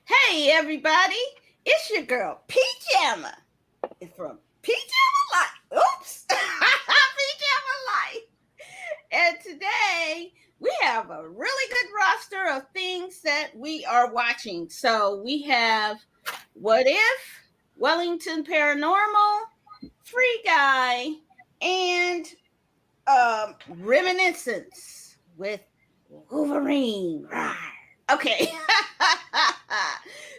Hey everybody, it's your girl PJamma. It's from PJamma Life. Oops, PJamma Life. And today we have a really good roster of things that we are watching. So we have What If, Wellington Paranormal, Free Guy, and Reminiscence with Wolverine. Rawr. Okay.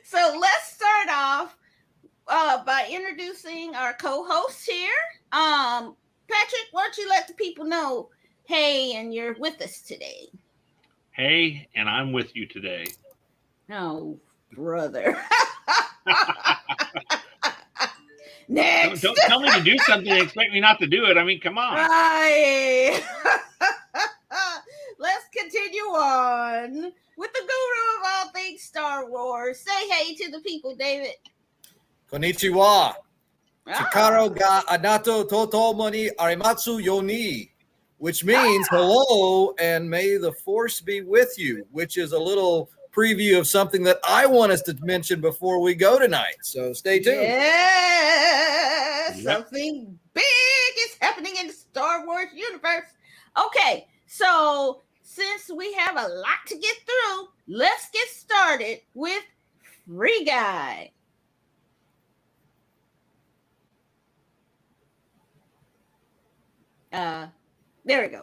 So let's start off by introducing our co-hosts here. Patrick, why don't you let the people know, hey, and you're with us today. Hey, and I'm with you today. Oh, brother. Next. Don't tell me to do something and expect me not to do it. I mean, come on. Right. Let's continue on with the guru of all things Star Wars. Say hey to the people, David. Konnichiwa. Chikaro ga anato totomo ni arimatsu yoni, which means hello and may the force be with you, which is a little preview of something that I want us to mention before we go tonight. So stay tuned. Yes, something big is happening in the Star Wars universe. Okay, so since we have a lot to get through, let's get started with Free Guy. There we go.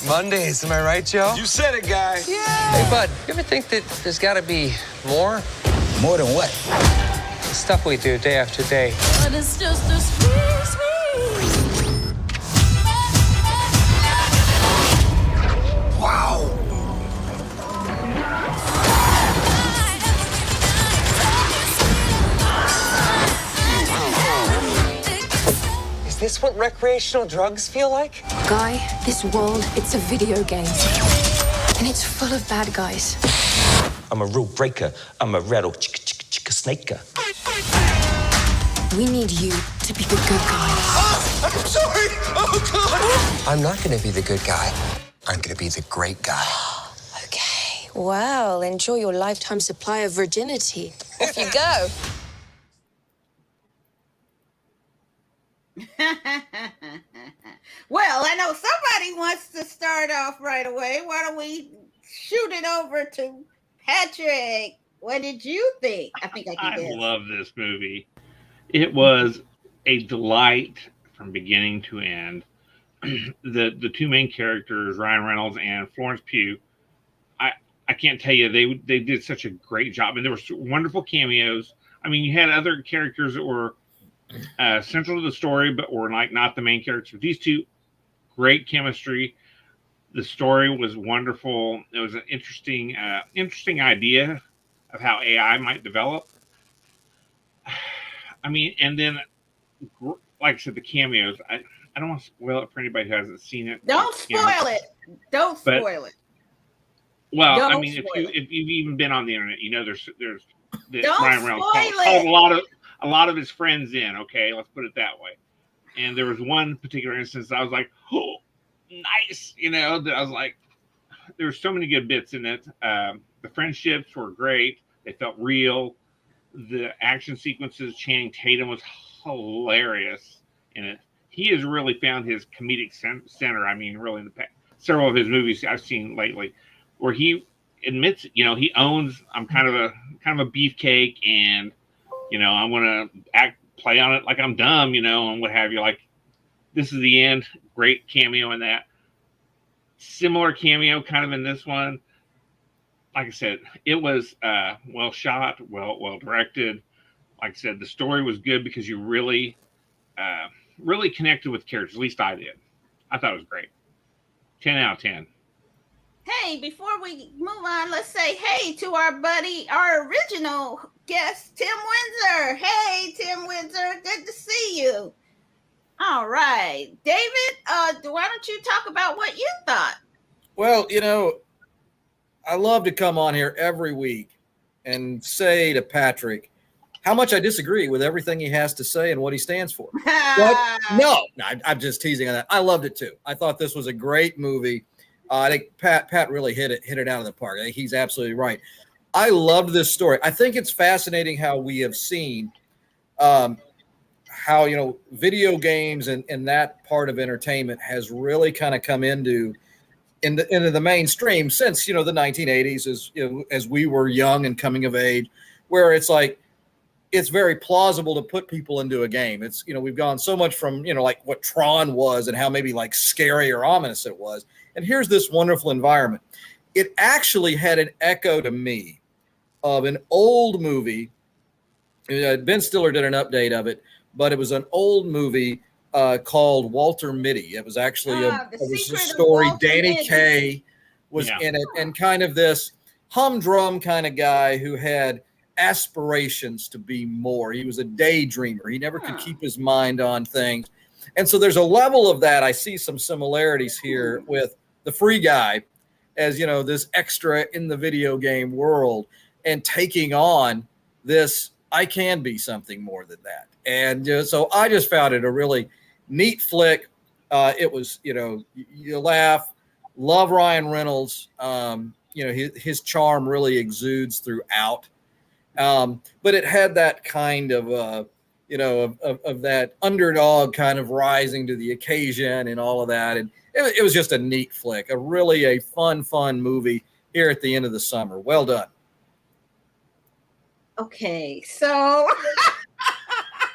Mondays, am I right, Joe? You said it, guy. Yeah. Hey, bud, you ever think that there's got to be more? More than what? The stuff we do day after day. But it's just a squeeze me. Wow. Is this what recreational drugs feel like? Guy, this world, it's a video game. And it's full of bad guys. I'm a rule breaker. I'm a rattle chicka snaker. We need you to be the good guy. I'm sorry. Oh, God. I'm not going to be the good guy. I'm going to be the great guy. Okay. Well, enjoy your lifetime supply of virginity. Off you go. Well, I know somebody wants to start off right away. Why don't we shoot it over to Patrick? What did you think? I think I can guess. Love this movie. It was a delight from beginning to end. The two main characters, Ryan Reynolds and Florence Pugh, I can't tell you, they did such a great job. And there were wonderful cameos. I mean, you had other characters that were central to the story, but were like not the main characters. These two, great chemistry. The story was wonderful. It was an interesting idea of how AI might develop. I mean, and then, like I said, the cameos. I don't want to spoil it for anybody who hasn't seen it. Don't spoil it. Don't spoil it. Well, Don't I mean, if you've even been on the internet, you know there's Don't Ryan Reynolds called a lot of his friends in. Okay, let's put it that way. And there was one particular instance I was like, oh, nice. You know, that I was like, there were so many good bits in it. The friendships were great. They felt real. The action sequences, Channing Tatum was hilarious in it. He has really found his comedic center. I mean, really, in several of his movies I've seen lately, where he admits, you know, he owns. I'm kind of a beefcake, and you know, I want to play on it like I'm dumb, you know, and what have you. Like, this is the end. Great cameo in that. Similar cameo, kind of in this one. Like I said, it was well shot, well directed. Like I said, the story was good because you really connected with characters. At least I did. I thought it was great. 10 out of 10. Hey, before we move on, let's say hey to our original guest, Tim Windsor. Hey, Tim Windsor, good to see you. All right, David, why don't you talk about what you thought? Well, you know, I love to come on here every week and say to Patrick how much I disagree with everything he has to say and what he stands for. But no, I'm just teasing on that. I loved it too. I thought this was a great movie. I think Pat really hit it out of the park. I think he's absolutely right. I loved this story. I think it's fascinating how we have seen how, you know, video games and that part of entertainment has really kind of come into the mainstream since, you know, the 1980s, as you know, as we were young and coming of age, where it's like it's very plausible to put people into a game. It's, you know, we've gone so much from, you know, like what Tron was and how maybe like scary or ominous it was, and here's this wonderful environment. It actually had an echo to me of an old movie. Ben Stiller did an update of it, but it was an old movie called Walter Mitty. It was actually a story. Danny Kaye was in it, and kind of this humdrum kind of guy who had aspirations to be more. He was a daydreamer. He never could keep his mind on things. And so there's a level of that. I see some similarities here with the Free Guy as, you know, this extra in the video game world and taking on this, I can be something more than that. And so I just found it a really neat flick. It was, you know, you laugh, love Ryan Reynolds. You know, his charm really exudes throughout. But it had that kind of, you know, of that underdog kind of rising to the occasion and all of that. And it was just a neat flick, a fun movie here at the end of the summer. Well done. Okay, so.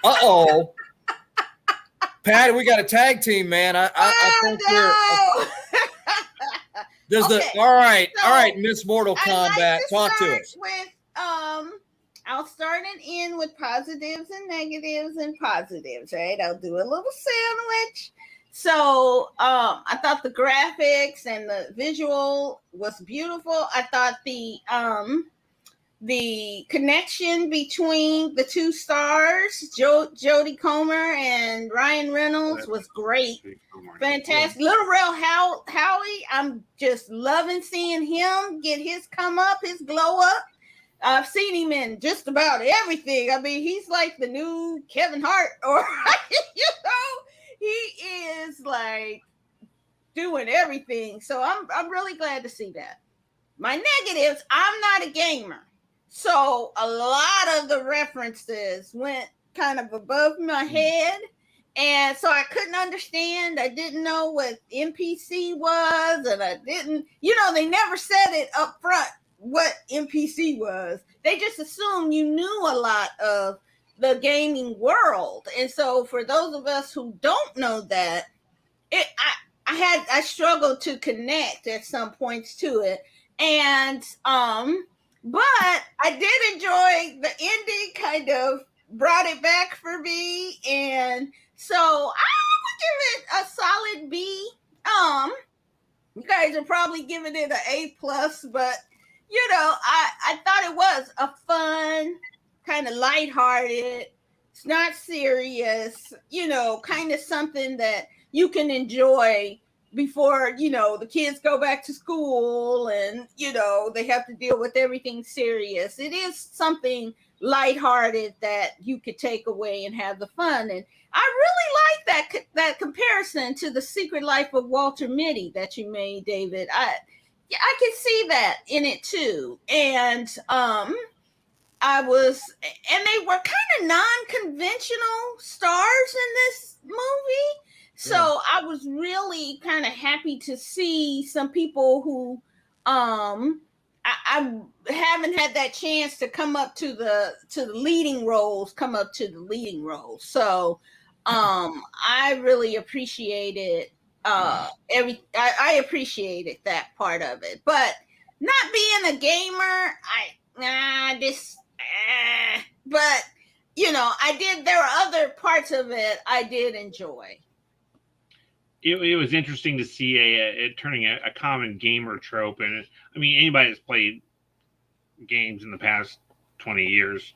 Uh-oh. Pat, we got a tag team, man. I think we're. All right, Miss Mortal Kombat, talk to us. I'll start and end with positives and negatives and positives, right? I'll do a little sandwich. So I thought the graphics and the visual was beautiful. I thought the connection between the two stars, Jodie Comer and Ryan Reynolds, was great. Fantastic. Little Real Howie, I'm just loving seeing him get his come up, his glow up. I've seen him in just about everything. I mean, he's like the new Kevin Hart, or, you know, he is like doing everything. So I'm really glad to see that. My negatives, I'm not a gamer. So a lot of the references went kind of above my head. And so I couldn't understand. I didn't know what NPC was. And I didn't, you know, they never said it up front what NPC was. They just assumed you knew a lot of the gaming world. And so for those of us who don't know that, I struggled to connect at some points to it. And but I did enjoy the ending, kind of brought it back for me. And so I would give it a solid B. You guys are probably giving it an A+, but you know, I thought it was a fun, kind of lighthearted, it's not serious, you know, kind of something that you can enjoy before, you know, the kids go back to school and, you know, they have to deal with everything serious. It is something lighthearted that you could take away and have the fun. And I really like that comparison to The Secret Life of Walter Mitty that you made, David. I can see that in it too. And they were kind of non-conventional stars in this movie. So I was really kind of happy to see some people who I haven't had that chance to come up to the leading roles, So I really appreciated I appreciated that part of it. But not being a gamer, but you know, there were other parts of it I did enjoy. It was interesting to see it turning a common gamer trope. And I mean, anybody that's played games in the past 20 years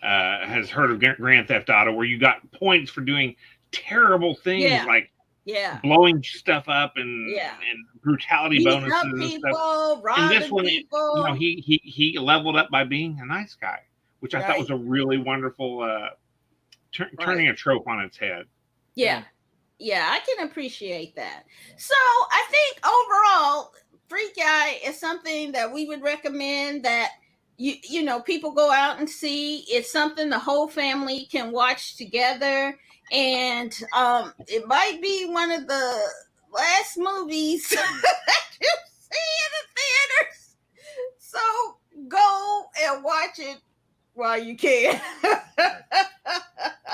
has heard of Grand Theft Auto, where you got points for doing terrible things like blowing stuff up and brutality bonuses and stuff. And this one, you know, he leveled up by being a nice guy, which I thought was a really wonderful turning a trope on its head. Yeah. Yeah, I can appreciate that. So I think overall, Free Guy is something that we would recommend that you know people go out and see. It's something the whole family can watch together, and it might be one of the last movies that you see in the theaters. So go and watch it while you can.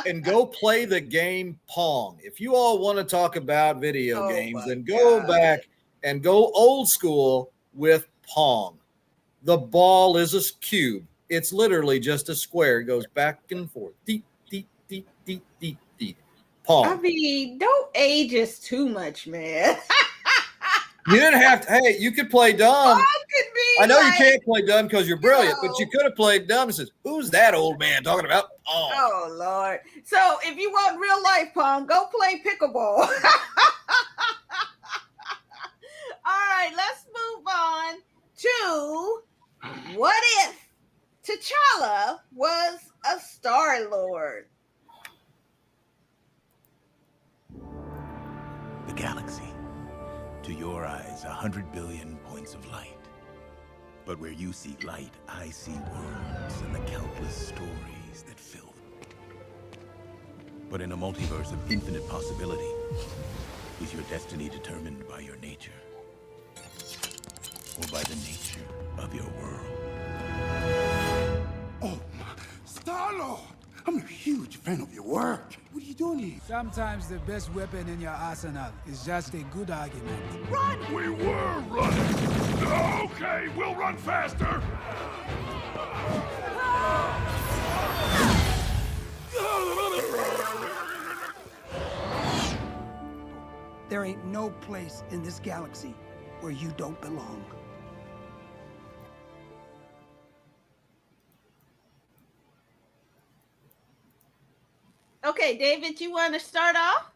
And go play the game Pong. If you all want to talk about video games, then go back and go old school with Pong. The ball is a cube. It's literally just a square. It goes back and forth. Deep, deep, deep, deep, deep, deep. Pong. I mean, don't age us too much, man. You didn't have to. Hey, you could play dumb. I know you can't play dumb because you're brilliant, but you could have played dumb and says, "Who's that old man talking about?" Oh Lord! So if you want real life Pong, go play pickleball. All right, let's move on to what if T'Challa was a Star-Lord? The galaxy. To your eyes, 100 billion points of light. But where you see light, I see worlds and the countless stories that fill them. But in a multiverse of infinite possibility, is your destiny determined by your nature? Or by the nature of your world? Oh, Star-Lord! I'm a huge fan of your work. What are you doing here? Sometimes the best weapon in your arsenal is just a good argument. Run! We were running. Okay, we'll run faster. There ain't no place in this galaxy where you don't belong. Okay, David, you want to start off?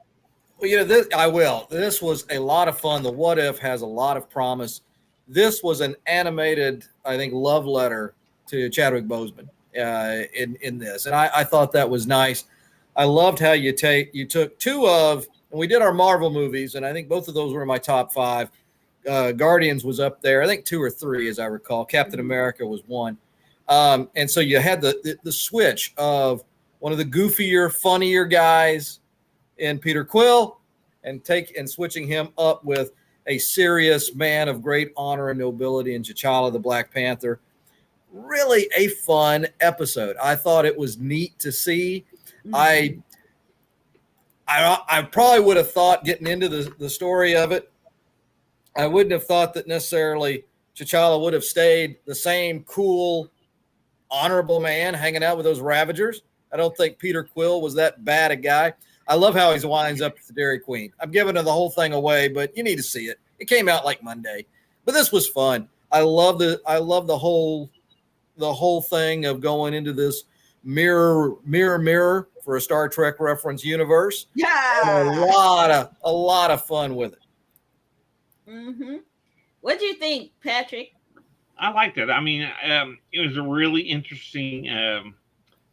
Well, I will. This was a lot of fun. The What If has a lot of promise. This was an animated, I think, love letter to Chadwick Boseman in this, and I thought that was nice. I loved how you took two of, and we did our Marvel movies, and I think both of those were in my top 5. Guardians was up there, I think 2 or 3, as I recall. Captain America was 1, and so you had the switch of one of the goofier, funnier guys in Peter Quill, and switching him up with a serious man of great honor and nobility in T'Challa, the Black Panther. Really a fun episode. I thought it was neat to see. I probably would have thought, getting into the story of it, I wouldn't have thought that necessarily T'Challa would have stayed the same cool, honorable man hanging out with those Ravagers. I don't think Peter Quill was that bad a guy. I love how he winds up with the Dairy Queen. I'm giving the whole thing away, but you need to see it. It came out like Monday, but this was fun. I love the whole thing of going into this mirror for a Star Trek reference universe. Yeah, a lot of fun with it. Mm-hmm. What do you think, Patrick? I liked it. I mean, it was a really interesting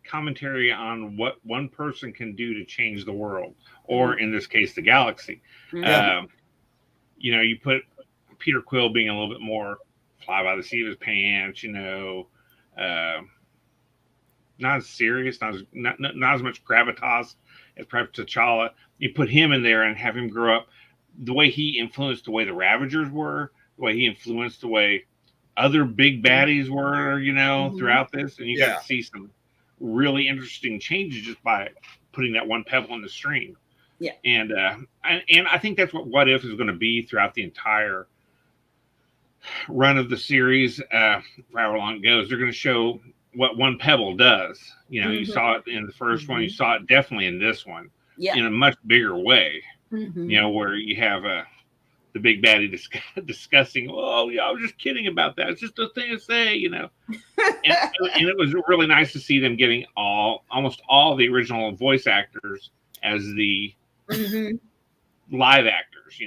commentary on what one person can do to change the world, or in this case, the galaxy. Mm-hmm. You put Peter Quill being a little bit more fly by the seat of his pants, not as serious, not as much gravitas as perhaps T'Challa. You put him in there and have him grow up. The way he influenced the way the Ravagers were, the way he influenced the way other big baddies were, throughout this, and you got to see some really interesting changes just by putting that one pebble in the stream. Yeah. And I think that's what If is going to be throughout the entire run of the series, for however long it goes. They're going to show what one pebble does. You saw it in the first one, you saw it definitely in this one, in a much bigger way. Where you have the big baddie discussing, "Oh yeah, I was just kidding about that. It's just a thing to say," and it was really nice to see them getting almost all the original voice actors as the live actors.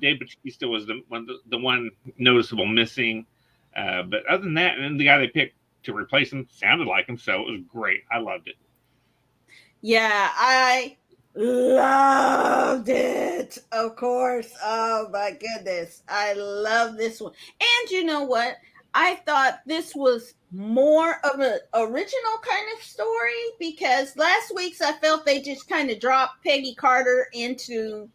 Dave Bautista was the one noticeable missing, but other than that, and the guy they picked to replace him sounded like him, so it was great. I loved it. Yeah, I loved it. Of course. Oh my goodness. I love this one. And you know what? I thought this was more of an original kind of story because last week's I felt they just kind of dropped Peggy Carter into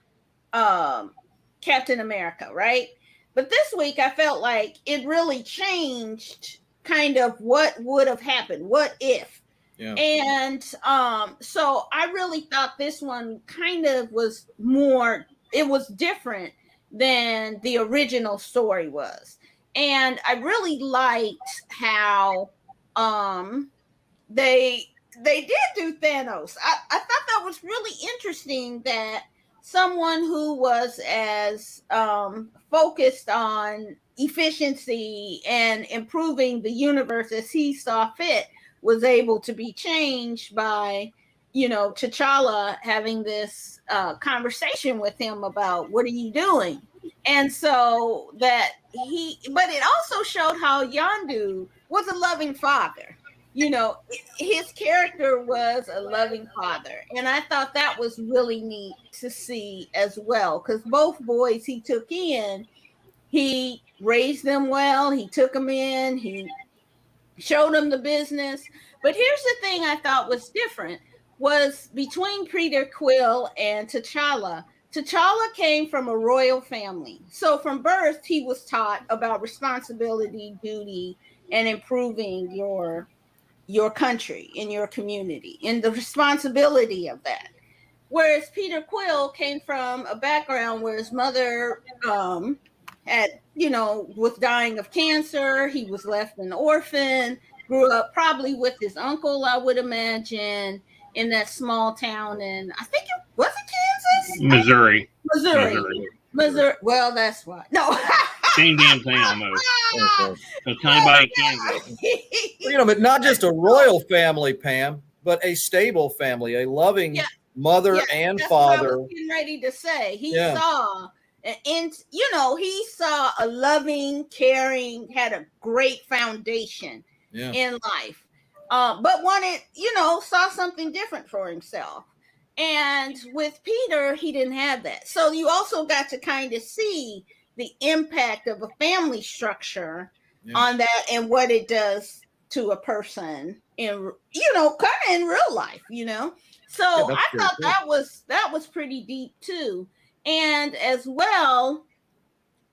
Captain America, right? But this week I felt like it really changed kind of what would have happened. What if? Yeah. And so I really thought this one kind of was more, it was different than the original story was. And I really liked how they did do Thanos. I thought that was really interesting that someone who was as focused on efficiency and improving the universe as he saw fit was able to be changed by, you know, T'Challa having this conversation with him about what are you doing? And so that but it also showed how Yondu was a loving father. You know, his character was a loving father. And I thought that was really neat to see as well, because both boys he took in, he raised them well, he took them in, he showed them the business. But here's the thing I thought was different was between Peter Quill and T'Challa. T'Challa came from a royal family. So from birth, he was taught about responsibility, duty, and improving your country and your community and the responsibility of that. Whereas Peter Quill came from a background where his mother had, you know, was dying of cancer. He was left an orphan, grew up probably with his uncle, I would imagine, in that small town. And I think it was Kansas? Missouri. Well, that's why. No. Same damn thing almost. So tiny body Kansas. Well, you know, but not just a royal family, Pam, but a stable family, a loving mother and father. What I was getting ready to say. He saw, and you know, he saw a loving, caring, had a great foundation in life, but wanted, you know, saw something different for himself. And with Peter, he didn't have that. So you also got to kind of see the impact of a family structure on that and what it does to a person in, you know, kind of in real life, you know. So I thought that was pretty deep too. And as well,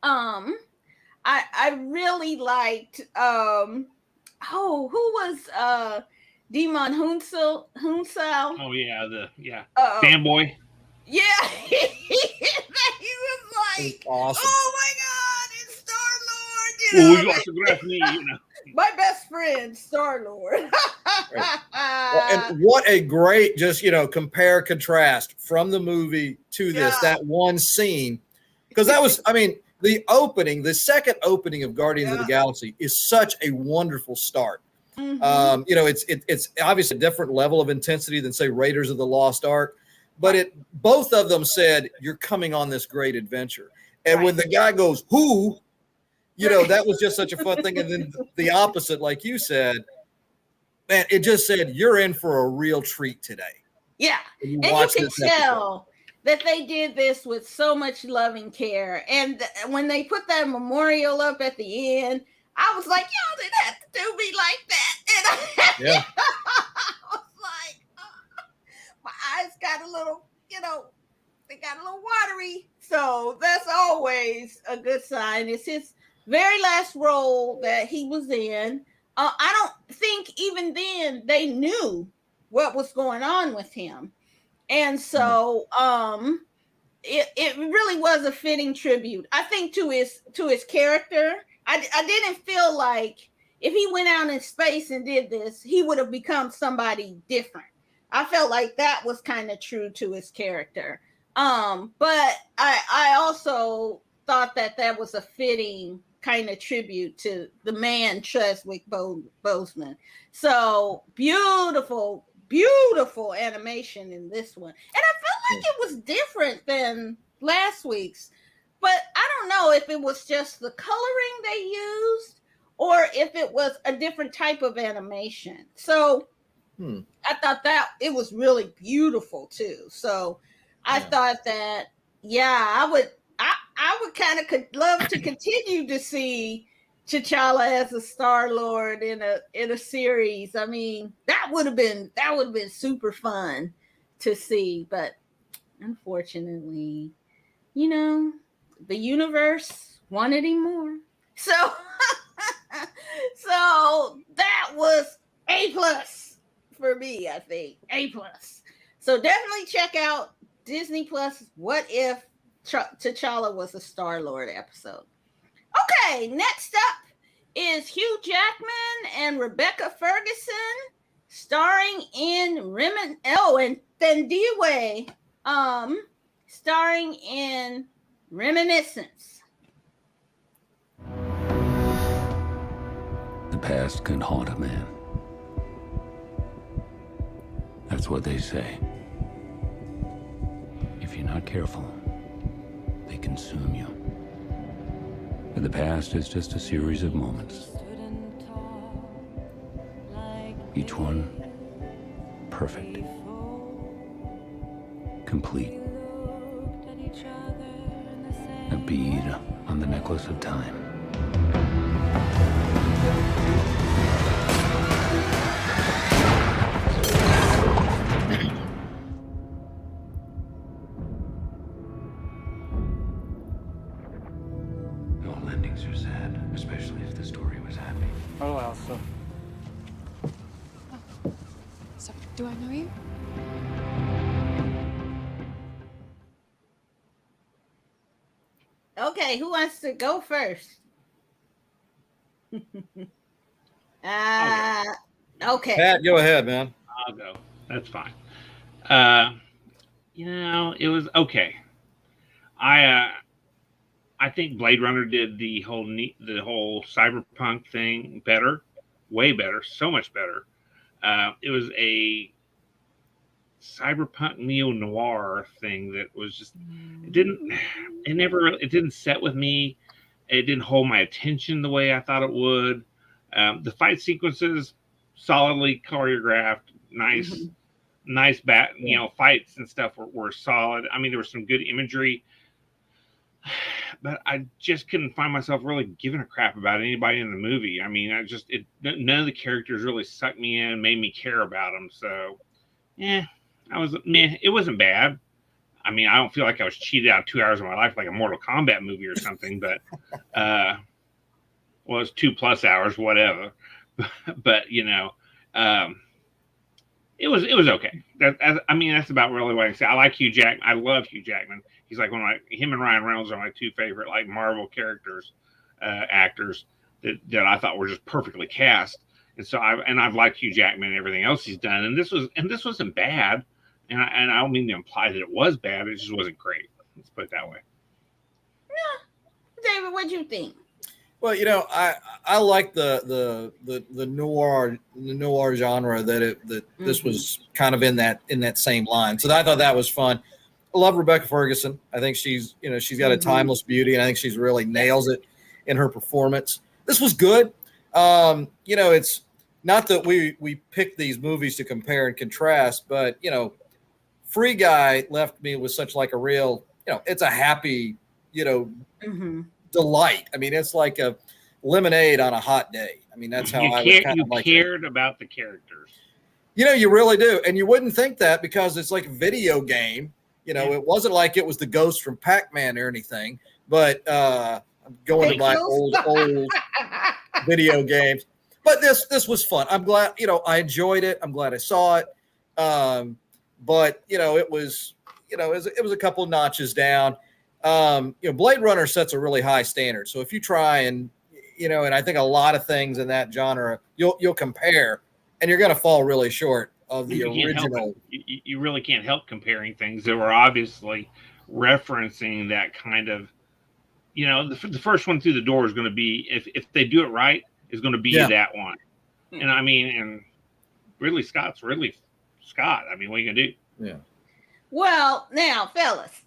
I really liked who was Demon Hunsel? Oh yeah, fanboy. Yeah, he was like, awesome. "Oh my God, it's Star-Lord!" You know, we got to grab me, you know. My best friend, Star-Lord. Well, and what a great, just, you know, compare contrast from the movie to this, that one scene, because that was, I mean, the second opening of Guardians of the Galaxy is such a wonderful start. Mm-hmm. You know, it's obviously a different level of intensity than, say, Raiders of the Lost Ark, but both of them said, you're coming on this great adventure. And when the guy goes, who, you know, that was just such a fun thing. And then the opposite, like you said, man, it just said, you're in for a real treat today. Yeah. And you can tell that they did this with so much loving care. And when they put that memorial up at the end, I was like, y'all didn't have to do me like that. And I was like, my eyes got a little, you know, they got a little watery. So that's always a good sign. It's his very last role that he was in. I don't think even then they knew what was going on with him. And so it really was a fitting tribute, I think, to his character. I didn't feel like if he went out in space and did this, he would have become somebody different. I felt like that was kind of true to his character. But I also thought that was a fitting kind of tribute to the man Chadwick Boseman. So beautiful animation in this one. And I felt like it was different than last week's. But I don't know if it was just the coloring they used or if it was a different type of animation. So I thought that it was really beautiful too. So I thought that, I would kind of love to continue to see T'Challa as a Star-Lord in a series. I mean, that would have been super fun to see, but unfortunately, the universe wanted him more. So so that was A+ for me, I think. A+. So definitely check out Disney Plus What If T'Challa Was a Star-Lord episode. Okay, next up is Hugh Jackman and Rebecca Ferguson starring in and Thendiwe starring in Reminiscence. The past can haunt a man. That's what they say. If you're not careful, they consume you. But the past is just a series of moments. Each one perfect. Complete. A bead on the necklace of time. All endings are sad, especially if the story was happy. Oh, Elsa. So, do I know you? Okay, who wants to go first? Okay. Pat, go ahead, man. I'll go. That's fine. It was okay. I think Blade Runner did the whole cyberpunk thing better, way better, so much better. It was a cyberpunk neo-noir thing that was just it didn't set with me. It didn't hold my attention the way I thought it would. The fight sequences solidly choreographed, nice fights and stuff were solid. I mean, there was some good imagery, but I just couldn't find myself really giving a crap about anybody in the movie. I mean, none of the characters really sucked me in, made me care about them. So, it wasn't bad. I mean, I don't feel like I was cheated out 2 hours of my life like a Mortal Kombat movie or something, but it's 2+ hours, whatever. But it was okay. That's about really what I can say. I like Hugh Jackman. I love Hugh Jackman. He's like him and Ryan Reynolds are my two favorite like Marvel actors that I thought were just perfectly cast. And so I've liked Hugh Jackman and everything else he's done. And this wasn't bad. And I don't mean to imply that it was bad. It just wasn't great. Let's put it that way. Yeah. David, what'd you think? Well, I like the noir genre that this was kind of in that same line. So I thought that was fun. I love Rebecca Ferguson. I think she's got a timeless beauty, and I think she's really nails it in her performance. This was good. It's not that we picked these movies to compare and contrast, but Free Guy left me with such like a real, it's a happy, delight. I mean, it's like a lemonade on a hot day. I mean, that's how I cared about the characters. You really do. And you wouldn't think that because it's like a video game. It wasn't like it was the ghost from Pac-Man or anything, but I'm going to my old video games. But this was fun. I'm glad, I enjoyed it. I'm glad I saw it. But it was a couple notches down. Blade Runner sets a really high standard. So if you try and I think a lot of things in that genre, you'll compare, and you're going to fall really short of the original. You really can't help comparing things that were obviously referencing that kind of, the first one through the door is going to be, if they do it right, is going to be that one. And I mean, and Ridley Scott's Ridley Scott. I mean, what are you going to do? Yeah. Well, now, fellas.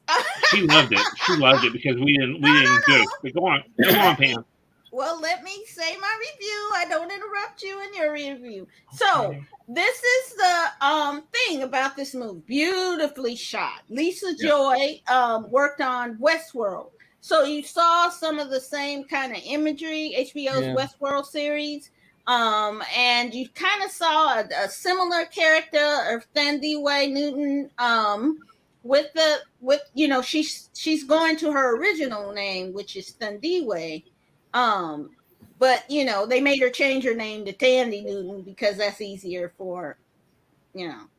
She loved it. She loved it because we didn't do it. But go on, Pam. Well, let me say my review. I don't interrupt you in your review. So this is the thing about this movie. Beautifully shot. Lisa Joy worked on Westworld. So you saw some of the same kind of imagery, HBO's Westworld series. And you kind of saw a similar character of Thandiwe Newton. With she's going to her original name, which is Thandiwe. But they made her change her name to Tandy Newton because that's easier for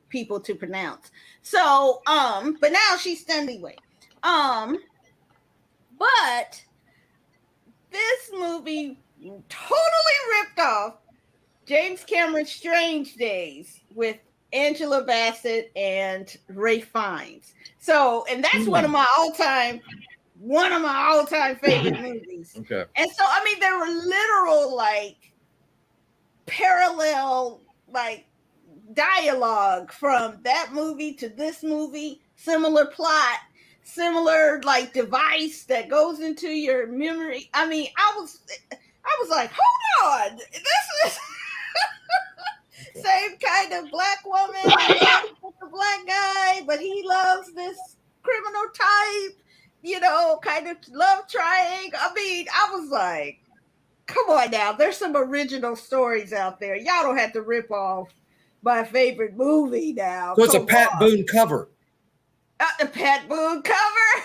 people to pronounce. So but now she's Thandiwe. But this movie totally ripped off James Cameron's Strange Days with Angela Bassett and Ray Fiennes. So, and that's one of my all-time favorite movies. Okay. And so, I mean, there were literal parallel dialogue from that movie to this movie, similar plot, similar device that goes into your memory. I mean, I was like, hold on, this is same kind of black woman with a black guy, but he loves this criminal type, kind of love triangle. I mean, I was like, come on now, there's some original stories out there. Y'all don't have to rip off my favorite movie now. So it's a Pat Boone cover. The Pat Boone cover.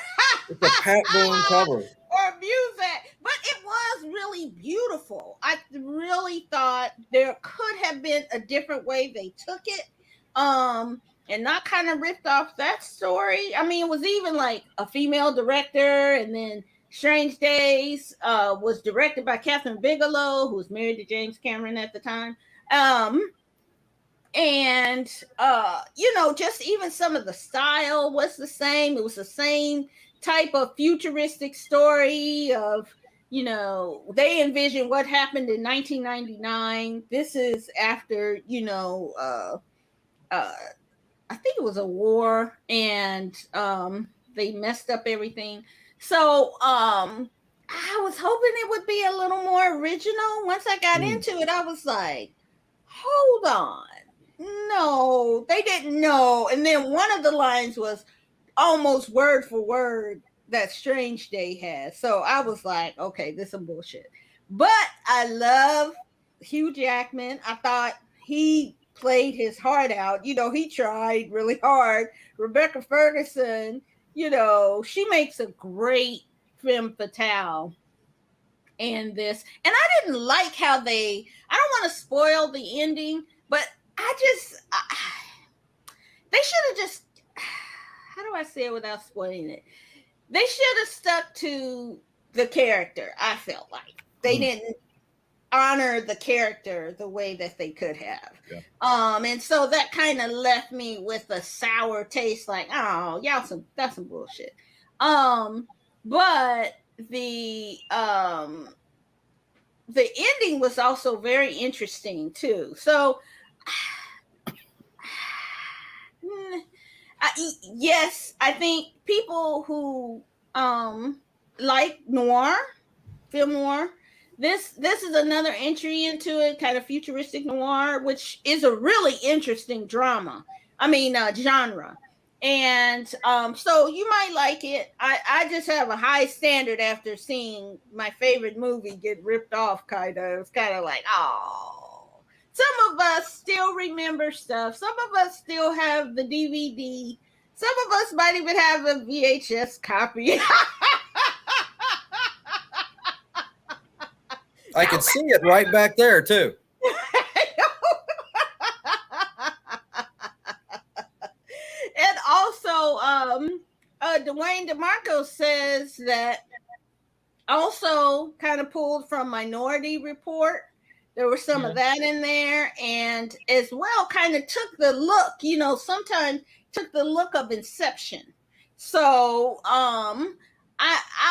It's a Pat Boone cover. Or music, but it was really beautiful. I really thought there could have been a different way they took it, and not kind of ripped off that story. I mean, it was even a female director, and then Strange Days was directed by Catherine Bigelow, who was married to James Cameron at the time. And just even some of the style was the same. It was the same type of futuristic story of, they envisioned what happened in 1999. This is after, I think it was a war, and they messed up everything. So I was hoping it would be a little more original. Once I got into it, I was like, hold on. No, they didn't know. And then one of the lines was almost word for word that Strange Day has. So I was like, okay, this is some bullshit. But I love Hugh Jackman. I thought he played his heart out. He tried really hard. Rebecca Ferguson, she makes a great femme fatale in this. And I didn't like how I don't want to spoil the ending, but they should have just, how do I say it without spoiling it? They should have stuck to the character. I felt like they didn't honor the character the way that they could have. Yeah. And so that kind of left me with a sour taste, like, oh, that's some bullshit. But the ending was also very interesting too. So yes, I think people who like film noir, this is another entry into it, kind of futuristic noir, which is a really interesting genre. And so you might like it. I just have a high standard after seeing my favorite movie get ripped off, kind of. It's kind of like, oh. Some of us still remember stuff. Some of us still have the DVD. Some of us might even have a VHS copy. I can see it right back there, too. And also, Dwayne DeMarco says that also kind of pulled from Minority Report. There was some of that in there, and as well kind of took the look, sometimes took the look of Inception. So I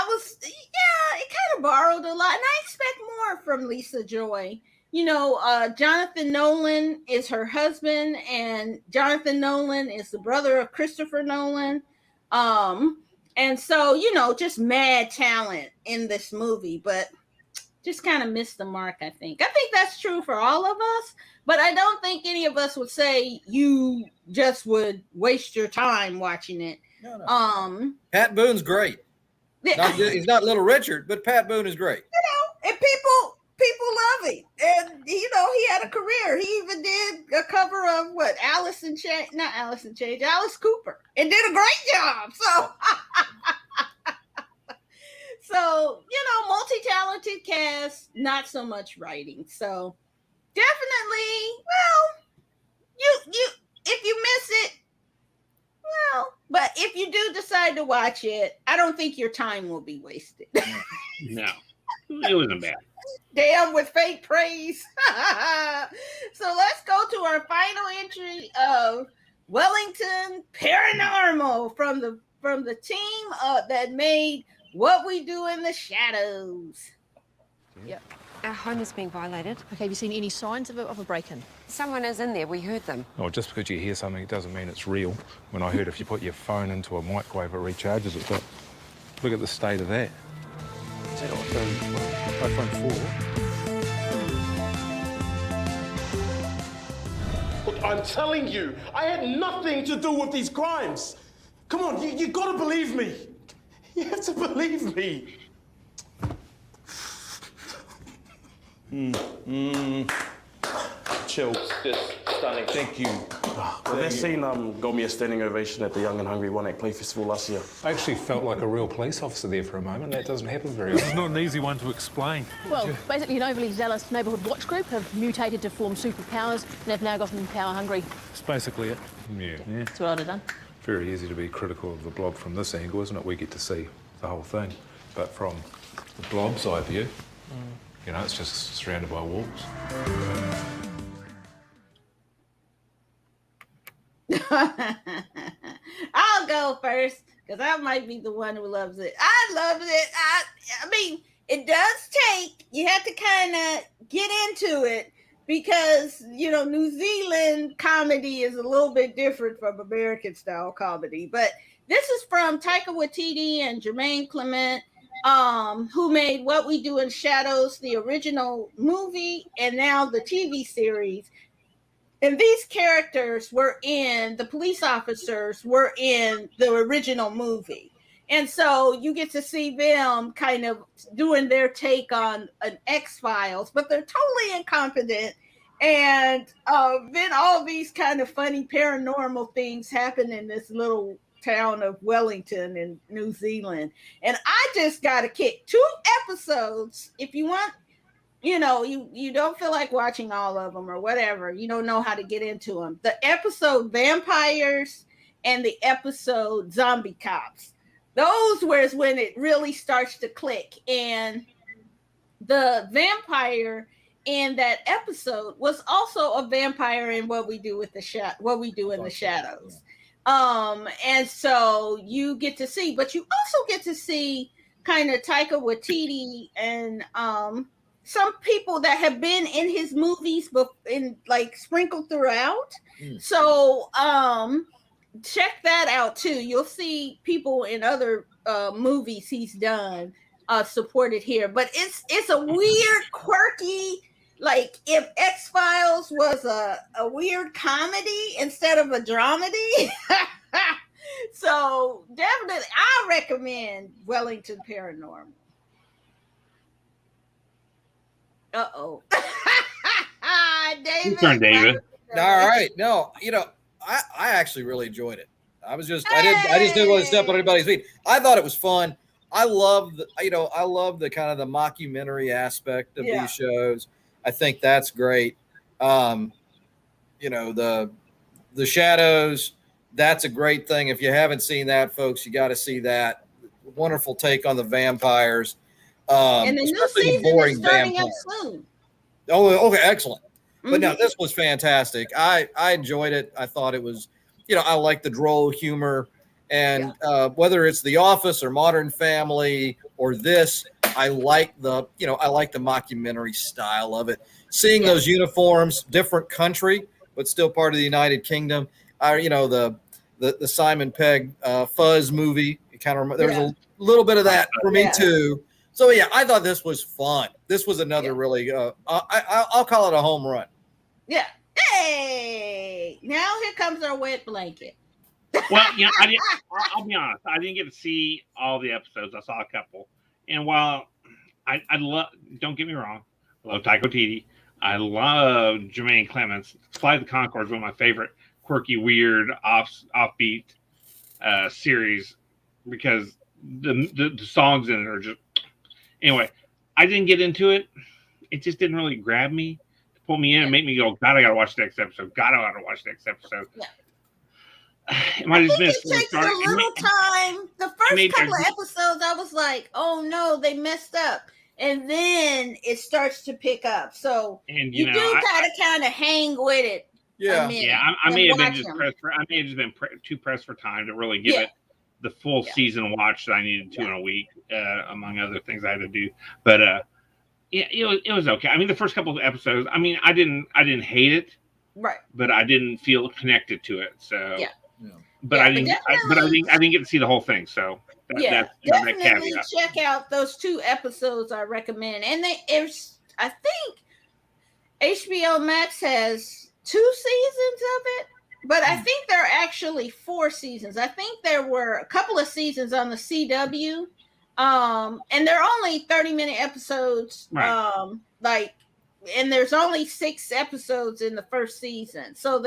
was, it kind of borrowed a lot, and I expect more from Lisa Joy. Jonathan Nolan is her husband, and Jonathan Nolan is the brother of Christopher Nolan. And so, just mad talent in this movie, but just kind of missed the mark, I think. I think that's true for all of us, but I don't think any of us would say you just would waste your time watching it. No. Pat Boone's great. He's not Little Richard, but Pat Boone is great. And people love him. And he had a career. He even did a cover of Alice Cooper, and did a great job. So multi-talented cast, not so much writing. So definitely, you if you miss it, but if you do decide to watch it, I don't think your time will be wasted. No, it wasn't bad. Damn, with fake praise. So let's go to our final entry of Wellington Paranormal from the team that made What We Do in the Shadows. Yep. Our home is being violated. Okay, have you seen any signs of a break-in? Someone is in there. We heard them. Oh, just because you hear something, it doesn't mean it's real. When I heard if you put your phone into a microwave, it recharges it. But look at the state of that. Is that iPhone 4? Look, I'm telling you, I had nothing to do with these crimes. Come on, you gotta believe me. You have to believe me. Chill. Just stunning. Thank you. Well, that scene got me a standing ovation at the Young and Hungry One Act Play Festival last year. I actually felt like a real police officer there for a moment. That doesn't happen very often. It's not an easy one to explain. Well, basically an overly zealous neighbourhood watch group have mutated to form superpowers and have now gotten power hungry. That's basically it. Yeah. That's what I'd have done. Very easy to be critical of the blob from this angle, isn't it? We get to see the whole thing. But from the blob's eye view, it's just surrounded by walls. I'll go first because I might be the one who loves it. I loved it. I mean, it does take, you have to kind of get into it because, New Zealand comedy is a little bit different from American style comedy. But this is from Taika Waititi and Jermaine Clement, who made What We Do in Shadows, the original movie, and now the TV series. And these characters the police officers were in the original movie. And so you get to see them kind of doing their take on an X-Files, but they're totally incompetent. And then all these kind of funny paranormal things happen in this little town of Wellington in New Zealand. And I just got to kick 2 episodes. If you want, you don't feel like watching all of them or whatever, you don't know how to get into them. The episode Vampires and the episode Zombie Cops. Those was when it really starts to click. And the vampire in that episode was also a vampire in What We Do in the Shadows. And so you get to see, but you also get to see kind of Taika Waititi and some people that have been in his movies, but sprinkled throughout. So check that out too. You'll see people in other movies he's done supported here. But it's a weird, quirky, like if X-Files was a weird comedy instead of a dramedy. So definitely, I recommend Wellington Paranormal. Uh-oh. David. Turn, David. All right. No, I actually really enjoyed it. I just didn't want to step on anybody's feet. I thought it was fun. I love the kind of the mockumentary aspect of these shows. I think that's great. The Shadows, that's a great thing. If you haven't seen that, folks, you got to see that. Wonderful take on the vampires. And the new season is starting up soon. Oh, okay, excellent. Mm-hmm. But no, this was fantastic. I enjoyed it. I thought it was, I like the droll humor. And whether it's The Office or Modern Family or this, I like the mockumentary style of it. Seeing those uniforms, different country, but still part of the United Kingdom. The Simon Pegg Fuzz movie. There's a little bit of that for me too. So yeah, I thought this was fun. This was another really, I'll call it a home run. Yeah. Hey, now here comes our wet blanket. Well, I'll be honest. I didn't get to see all the episodes. I saw a couple. And while I love, don't get me wrong, I love Taika Waititi. I love Jermaine Clements. Flight of the Conchords is one of my favorite quirky, weird, offbeat series because the songs in it are just. Anyway, I didn't get into it. It just didn't really grab me to pull me in and make me go, God, I gotta watch the next episode. God, I gotta watch the next episode. Yeah. It might have been it takes a little time. The first couple of episodes, I was like, "Oh no, they messed up," and then it starts to pick up. So you do kind of hang with it. Yeah, I may have been just too pressed for time to really give it the full season watch that I needed to in a week, among other things I had to do. But it was okay. I mean, the first couple of episodes, I mean, I didn't hate it, right? But I didn't feel connected to it. So But Yeah, I didn't get to see the whole thing. So that's definitely that caveat. check out those 2 episodes I recommend. And I think HBO Max has 2 seasons of it, but I think there are actually 4 seasons. I think there were a couple of seasons on the CW, and they're only 30-minute episodes. Right. And there's only 6 episodes in the first season, so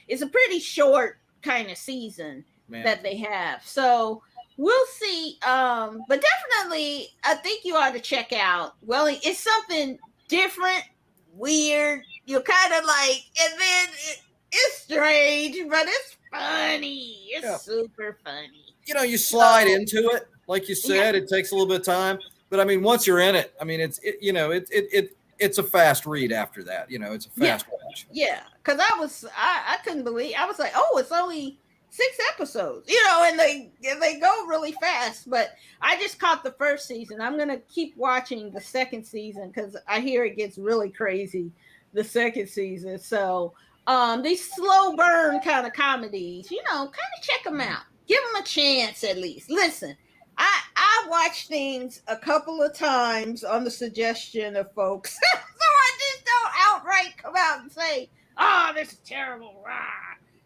it's a pretty short kind of season that they have. So we'll see. But definitely, I think you ought to check out. Well, it's something different, weird. You're kind of like, and then it's strange, but it's funny. It's super funny. You slide into it, like you said. It takes a little bit of time, but I mean, once you're in it, I mean, it's a fast read after that. It's a fast watch. Yeah, because I couldn't believe. I was like, oh, it's only 6 episodes, and they go really fast. But I just caught the first season. I'm gonna keep watching the second season because I hear it gets really crazy the second season. So these slow burn kind of comedies, kind of check them out. Give them a chance at least. Listen. I watch things a couple of times on the suggestion of folks. So I just don't outright come out and say, oh, this is terrible. Rah.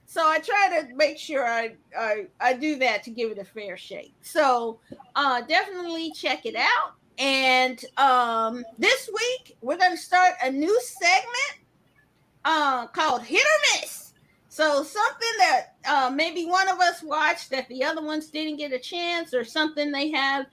So I try to make sure I do that to give it a fair shake. So definitely check it out. And this week, we're going to start a new segment called Hit or Miss. So something that maybe one of us watched that the other ones didn't get a chance, or something they have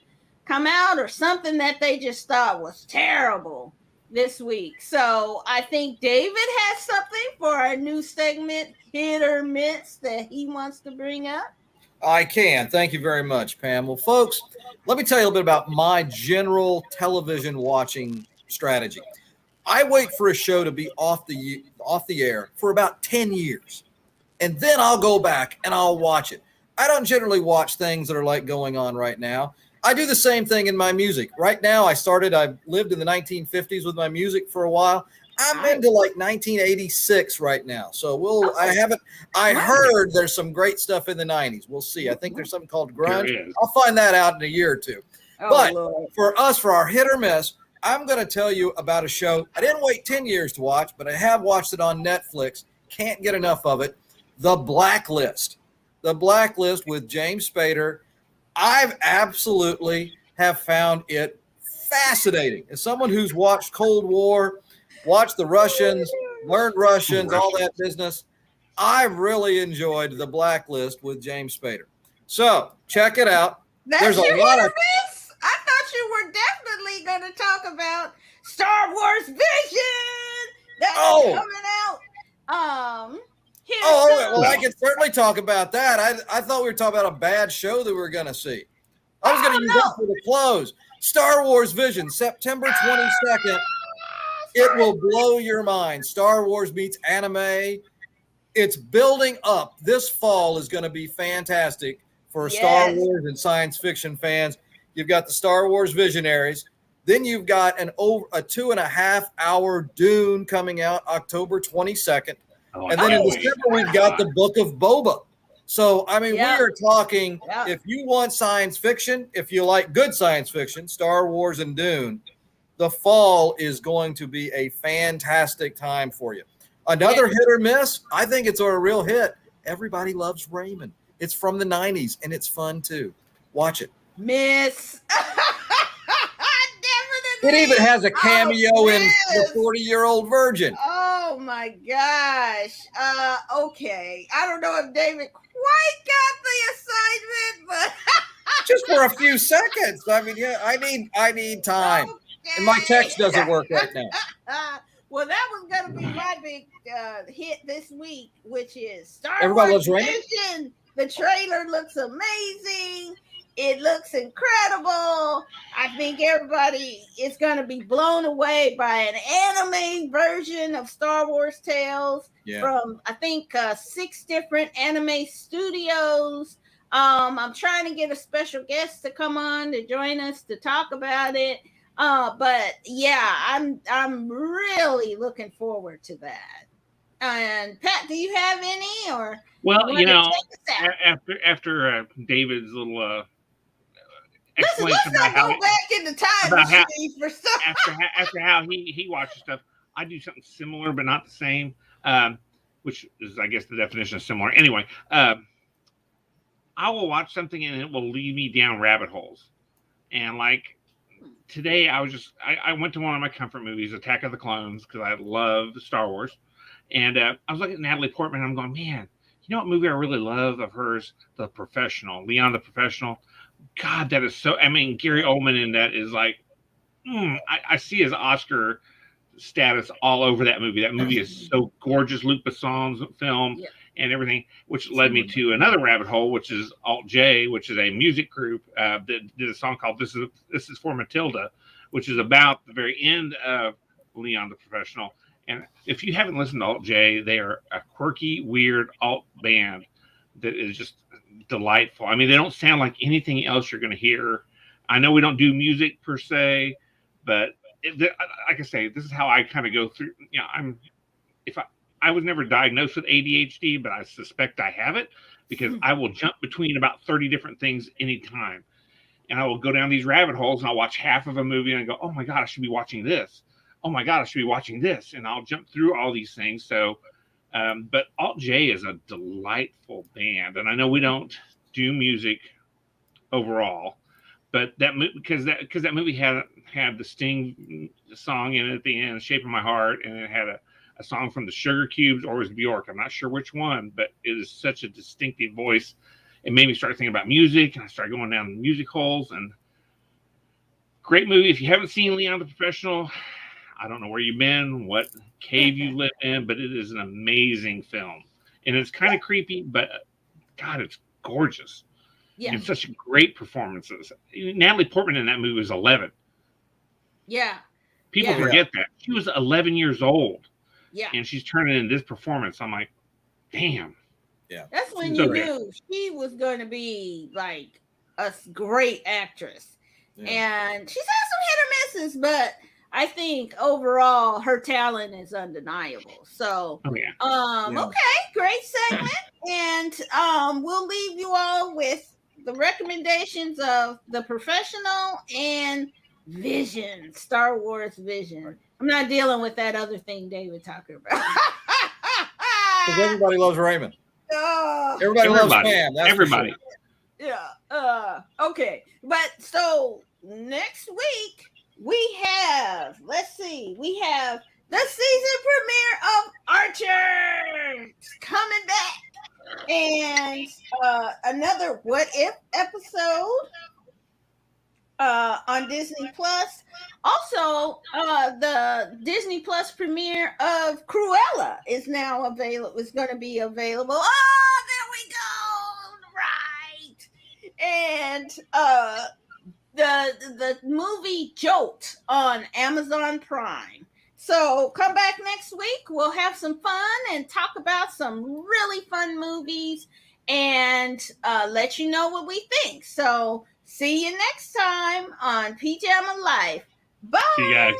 come out, or something that they just thought was terrible this week. So I think David has something for our new segment, Hit or Miss, that he wants to bring up. I can. Thank you very much, Pam. Well, folks, let me tell you a little bit about my general television watching strategy. I wait for a show to be off the air for about 10 years. And then I'll go back and I'll watch it. I don't generally watch things that are like going on right now. I do the same thing in my music. Right now, I lived in the 1950s with my music for a while. I'm into like 1986 right now. So I heard there's some great stuff in the 90s. We'll see. I think there's something called grunge. I'll find that out in a year or two. But for our hit or miss, I'm going to tell you about a show I didn't wait 10 years to watch, but I have watched it on Netflix. Can't get enough of it. The Blacklist. The Blacklist with James Spader. I've absolutely have found it fascinating. As someone who's watched Cold War, watched the Russians, learned Russians, all that business, I've really enjoyed The Blacklist with James Spader. So check it out. There's a lot of miss. I thought you were definitely going to talk about Star Wars Vision. That's coming out. Well, I can certainly talk about that. I thought we were talking about a bad show that we were going to see. I was going to use that for the close. Star Wars Vision, September 22nd. It will blow your mind. Star Wars meets anime. It's building up. This fall is going to be fantastic for Star Wars and science fiction fans. You've got the Star Wars Visionaries. Then you've got a 2.5-hour Dune coming out October 22nd. And then in December, we've got the Book of Boba. So, I mean, Yeah. we are talking, Yeah. if you want science fiction, if you like good science fiction, Star Wars and Dune, the fall is going to be a fantastic time for you. Another hit or miss, I think it's a real hit. Everybody Loves Raymond. It's from the 90s, and it's fun, too. Watch it. Miss. It even has a cameo in The 40-Year-Old Virgin. Oh my gosh. Okay. I don't know if David quite got the assignment, but Just for a few seconds. I mean, yeah, I need time. And my text doesn't work right now. Well, that was gonna be my big hit this week, which is Star Everybody Wars Loves Raymond? Vision. The trailer looks amazing. It looks incredible. I think everybody is going to be blown away by an anime version of Star Wars Tales from, I think, 6 different anime studios. I'm trying to get a special guest to come on to join us to talk about it. But yeah, I'm really looking forward to that. And Pat, do you have any? Or well, you know, after David's little explanation about how go back in the time machine for some. after how he watches stuff, I do something similar but not the same, which is, I guess, the definition of similar. Anyway, I will watch something and it will lead me down rabbit holes. And like today, I went to one of my comfort movies, Attack of the Clones, because I love Star Wars. And I was looking at Natalie Portman, and I'm going, man, you know what movie I really love of hers? The Professional, Leon the Professional. God, that is so. I mean, Gary Oldman in that is like, I see his Oscar status all over that movie. That movie is so gorgeous. Luc Besson's film and everything, which led me to another rabbit hole, which is Alt J, which is a music group that did a song called "This Is for Matilda," which is about the very end of Leon the Professional. And if you haven't listened to Alt J, they are a quirky, weird alt band that is just delightful. I mean, they don't sound like anything else you're going to hear. I know we don't do music per se, but like I say, this is how I kind of go through. You know, I was never diagnosed with ADHD, but I suspect I have it because I will jump between about 30 different things anytime. And I will go down these rabbit holes and I'll watch half of a movie and I go, oh my God, I should be watching this. Oh my God, I should be watching this. And I'll jump through all these things. So, but Alt J is a delightful band. And I know we don't do music overall, but because that movie had the Sting song in it at the end, Shape of My Heart, and it had a song from the Sugar Cubes, or was Bjork. I'm not sure which one, but it is such a distinctive voice. It made me start thinking about music, and I started going down the music holes. And great movie. If you haven't seen Leon the Professional, I don't know where you've been, what cave you live in, but it is an amazing film. And it's kind of creepy, but God, it's gorgeous. Yeah. And such great performances. Natalie Portman in that movie was 11. Yeah. People forget that. She was 11 years old. Yeah. And she's turning in this performance. I'm like, damn. Yeah. That's when you knew she was going to be like a great actress. Yeah. And she's had some hit or misses, but I think overall her talent is undeniable. So, okay, great segment. And we'll leave you all with the recommendations of The Professional and Vision, Star Wars Vision. I'm not dealing with that other thing David talking about. Because everybody loves Raymond. Everybody loves Pam. Everybody. Sure. Yeah. Okay. But so next week we have the season premiere of Archer coming back, and another What If episode on Disney Plus. Also, the Disney Plus premiere of Cruella is now available. Is going to be available. Oh, there we go. Right. And the movie Jolt on Amazon Prime. So come back next week. We'll have some fun and talk about some really fun movies and let you know what we think. So see you next time on PJamma Life. Bye. See you guys.